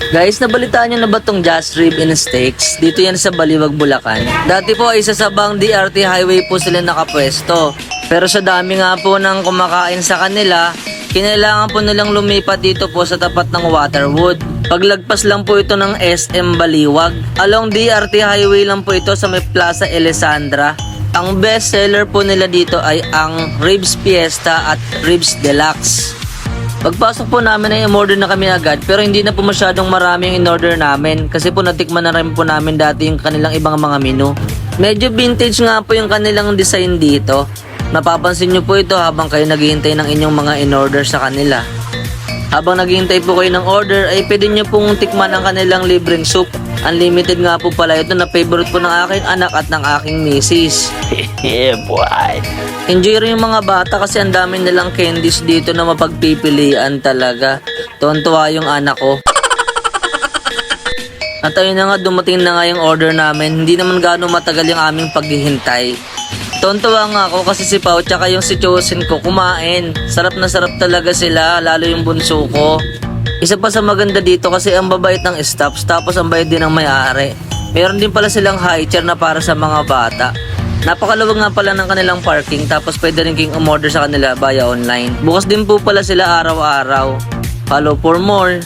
Guys, nabalitaan nyo na ba tong Just Rib and Steaks? Dito yan sa Baliwag, Bulacan. Dati po ay sa Sabang DRT Highway po sila nakapwesto. Pero sa dami nga po ng kumakain sa kanila, kinailangan po nilang lumipat dito po sa tapat ng Waterwood. Paglagpas lang po ito ng SM Baliwag. Along DRT Highway lang po ito sa may Plaza Alessandra. Ang best seller po nila dito ay ang Ribs Fiesta at Ribs Deluxe. Pagpasok po namin ay in-order na kami agad, pero hindi na po masyadong marami yung in-order namin kasi po natikman na rin po namin dati yung kanilang ibang mga menu. Medyo vintage nga po yung kanilang design dito. Napapansin nyo po ito habang kayo naghihintay ng inyong mga in-order sa kanila. Habang naghihintay po kayo ng order ay pwede nyo pong tikman ang kanilang libreng soup. Unlimited nga po pala ito na favorite po ng aking anak at ng aking misis. Yeah, boy. Enjoy rin yung mga bata kasi ang dami nilang candies dito na mapagpipilian talaga. Tuwan-tuwa yung anak ko. At ayun na nga, dumating na nga yung order namin. Hindi naman gaano matagal yung aming paghihintay. Tuwan-tuwa nga ako kasi si Pao tsaka yung si Chosen ko kumain. Sarap na sarap talaga sila, lalo yung bunso ko. Isa pa sa maganda dito kasi ang babait ng staffs tapos ang bayad din ng may-ari. Meron din pala silang high chair na para sa mga bata. Napakaluwag nga pala ng kanilang parking tapos pwede rin kayong umorder sa kanila via online. Bukas din po pala sila araw-araw. Follow for more.